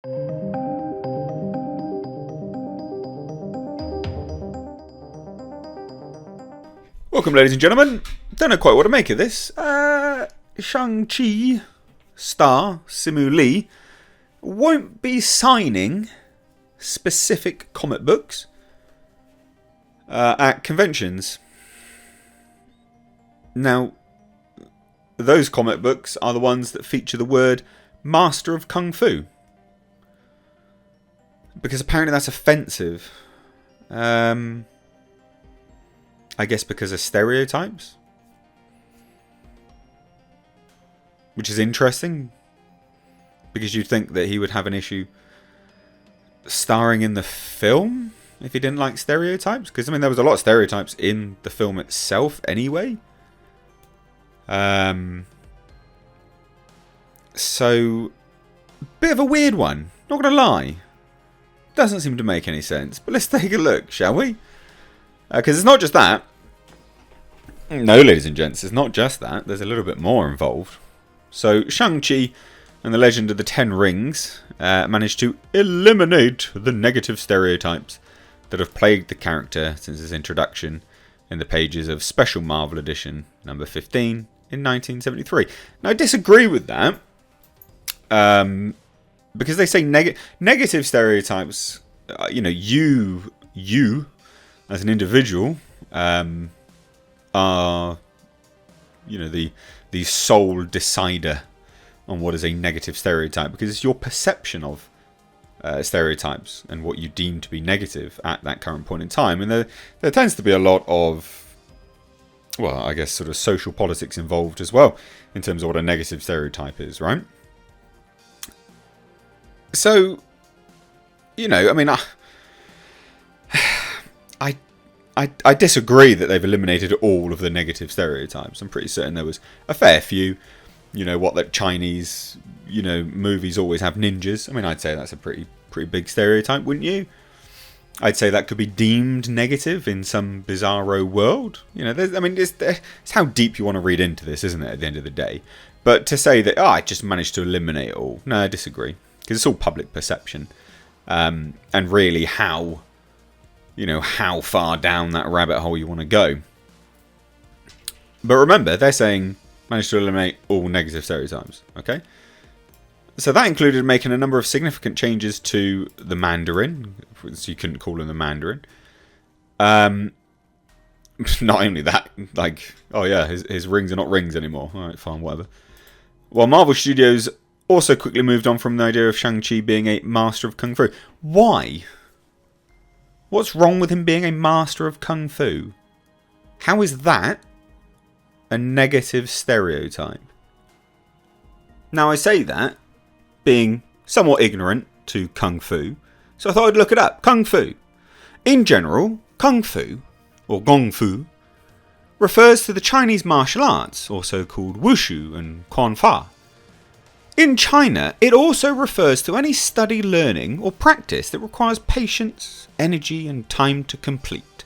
Welcome, ladies and gentlemen. Don't know quite what to make of this. Shang-Chi star Simu Liu won't be signing specific comic books at conventions. Now, those comic books are the ones that feature the word Master of Kung Fu. Because apparently that's offensive. I guess because of stereotypes. Which is interesting. Because you'd think that he would have an issue starring in the film if he didn't like stereotypes. Because, I mean, there was a lot of stereotypes in the film itself anyway. So, bit of a weird one. Not going to lie. Doesn't seem to make any sense. But let's take a look, shall we? Because it's not just that. No, ladies and gents, it's not just that. There's a little bit more involved. So, Shang-Chi and the Legend of the Ten Rings managed to eliminate the negative stereotypes that have plagued the character since his introduction in the pages of Special Marvel Edition number 15 in 1973. Now, I disagree with that. Because they say negative stereotypes, you as an individual are, the sole decider on what is a negative stereotype, because it's your perception of stereotypes and what you deem to be negative at that current point in time. And there tends to be a lot of, well, I guess sort of social politics involved as well in terms of what a negative stereotype is, right? So, I mean, I disagree that they've eliminated all of the negative stereotypes. I'm pretty certain there was a fair few. That Chinese, movies always have ninjas. I mean, I'd say that's a pretty big stereotype, wouldn't you? I'd say that could be deemed negative in some bizarro world. It's how deep you want to read into this, isn't it, at the end of the day? But to say that, I just managed to eliminate it all. No, I disagree. Because it's all public perception. And really how far down that rabbit hole you want to go. But remember, they're saying managed to eliminate all negative stereotypes. Okay? So that included making a number of significant changes to the Mandarin. So you couldn't call him the Mandarin. Not only that, his rings are not rings anymore. Alright, fine, whatever. While Marvel Studios also quickly moved on from the idea of Shang-Chi being a master of Kung Fu. Why? What's wrong with him being a master of Kung Fu? How is that a negative stereotype? Now, I say that being somewhat ignorant to Kung Fu, so I thought I'd look it up. Kung Fu. In general, Kung Fu, or Gong Fu, refers to the Chinese martial arts, also called Wushu and Quan Fa. In China, it also refers to any study, learning, or practice that requires patience, energy, and time to complete.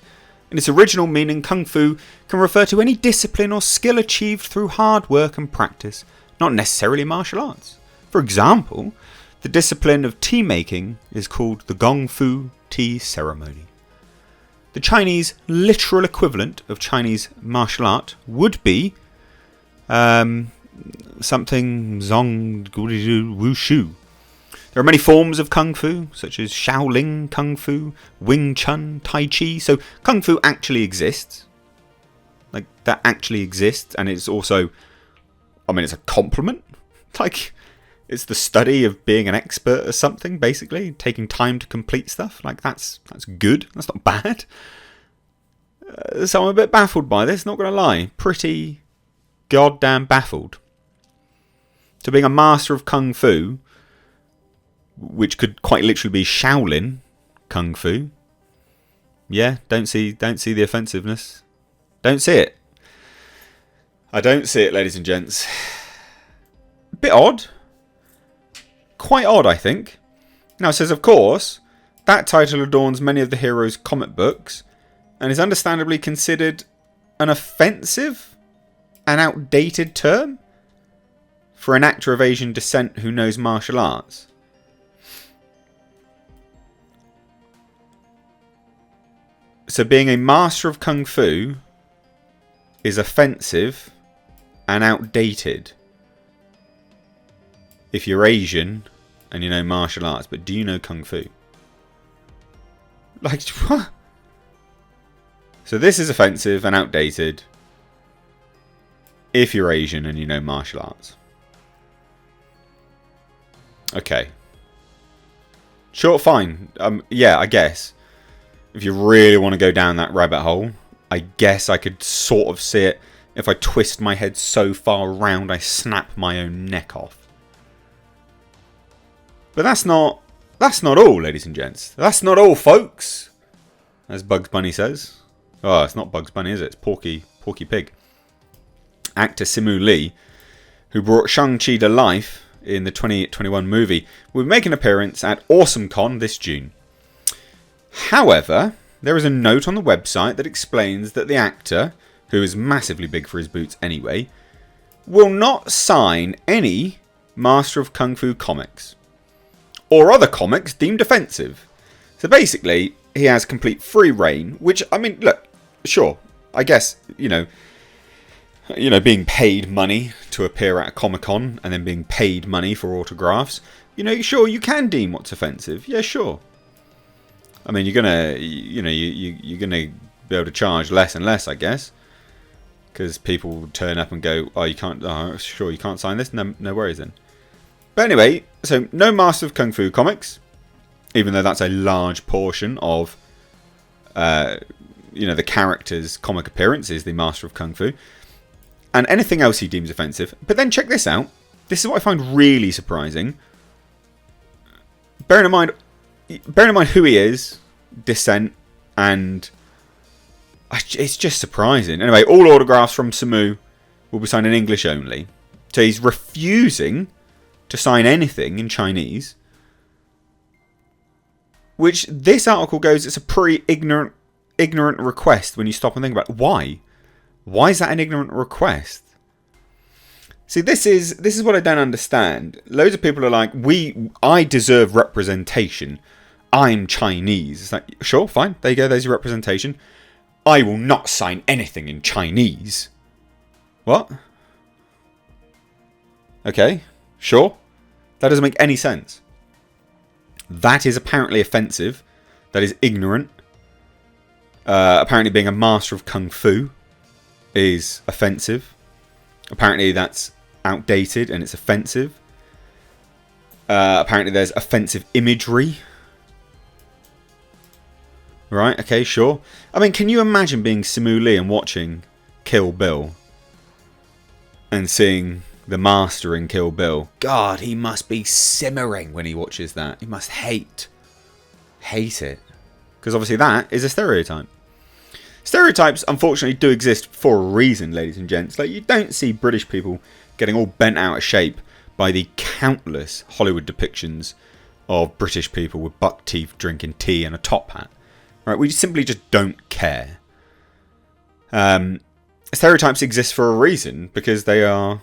In its original meaning, Kung Fu can refer to any discipline or skill achieved through hard work and practice, not necessarily martial arts. For example, the discipline of tea making is called the Gong Fu tea ceremony. The Chinese literal equivalent of Chinese martial art would be something Zong Wushu. There are many forms of Kung Fu, such as Shaolin Kung Fu, Wing Chun, Tai Chi. So Kung Fu actually exists. Like, that actually exists. And it's also, it's a compliment. Like, it's the study of being an expert or something, basically. Taking time to complete stuff. Like, that's good. That's not bad. So I'm a bit baffled by this, not going to lie. Pretty goddamn baffled. To being a master of Kung Fu, which could quite literally be Shaolin Kung Fu. Yeah, don't see the offensiveness. Don't see it. I don't see it, ladies and gents. A bit odd. Quite odd, I think. Now it says, of course, that title adorns many of the hero's comic books and is understandably considered an offensive and outdated term for an actor of Asian descent who knows martial arts. So being a master of Kung Fu is offensive and outdated if you're Asian and you know martial arts, but do you know Kung Fu? Like, what? So this is offensive and outdated if you're Asian and you know martial arts. Okay. Sure, fine. Yeah, I guess. If you really want to go down that rabbit hole, I guess I could sort of see it if I twist my head so far around I snap my own neck off. But that's not all, ladies and gents. That's not all, folks. As Bugs Bunny says. Oh, it's not Bugs Bunny, is it? It's Porky Pig. Actor Simu Liu, who brought Shang-Chi to life in the 2021 movie, will make an appearance at AwesomeCon this June. However, there is a note on the website that explains that the actor, who is massively big for his boots anyway, will not sign any Master of Kung Fu comics or other comics deemed offensive. So basically, he has complete free reign, which, I mean, look, sure, I guess, you know, being paid money to appear at a Comic-Con and then being paid money for autographs, you know, sure, you can deem what's offensive. Yeah, sure. I mean, you're gonna be able to charge less and less, I guess, because people will turn up and go, "Oh, you can't. Oh, sure, you can't sign this. No worries then." But anyway, so no Master of Kung Fu comics, even though that's a large portion of, the character's comic appearance is the Master of Kung Fu, and anything else he deems offensive. But then check this out. This is what I find really surprising. Bearing in mind who he is, descent, and it's just surprising. Anyway, all autographs from Simu will be signed in English only. So he's refusing to sign anything in Chinese. Which this article goes, it's a pretty ignorant request when you stop and think about it. Why? Why is that an ignorant request? See, this is what I don't understand. Loads of people are like, I deserve representation. I'm Chinese. It's like, sure, fine. There you go. There's your representation. I will not sign anything in Chinese. What? Okay, sure. That doesn't make any sense. That is apparently offensive. That is ignorant. Apparently being a master of Kung Fu is offensive. Apparently that's outdated and it's offensive. Apparently there's offensive imagery. Right, okay, sure. I mean, can you imagine being Simu Liu and watching Kill Bill and seeing the master in Kill Bill? God, he must be simmering when he watches that. He must hate it. Because obviously that is a stereotype. Stereotypes, unfortunately, do exist for a reason, ladies and gents. Like, you don't see British people getting all bent out of shape by the countless Hollywood depictions of British people with buck teeth drinking tea and a top hat. Right, we simply just don't care. Stereotypes exist for a reason, because they are,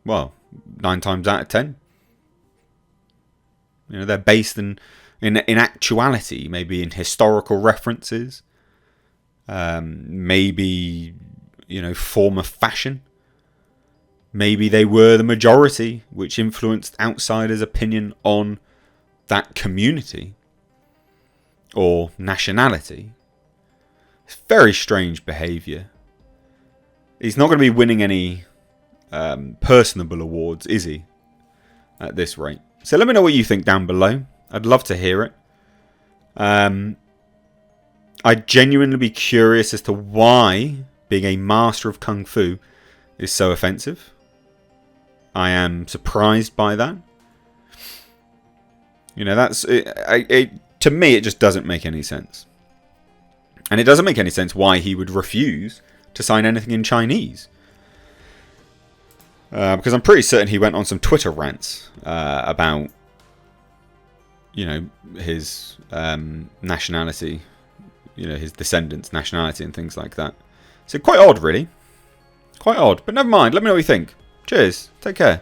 well, 9 times out of 10. You know, they're based in actuality, maybe in historical references, maybe, form of fashion. Maybe they were the majority, which influenced outsiders' opinion on that community or nationality. It's very strange behaviour. He's not going to be winning any personable awards, is he? At this rate. So let me know what you think down below. I'd love to hear it. I'd genuinely be curious as to why being a master of Kung Fu is so offensive. I am surprised by that. That's to me, it just doesn't make any sense. And it doesn't make any sense why he would refuse to sign anything in Chinese. Because I'm pretty certain he went on some Twitter rants about, his nationality, his descendants' nationality and things like that. So quite odd, really. Quite odd. But never mind. Let me know what you think. Cheers. Take care.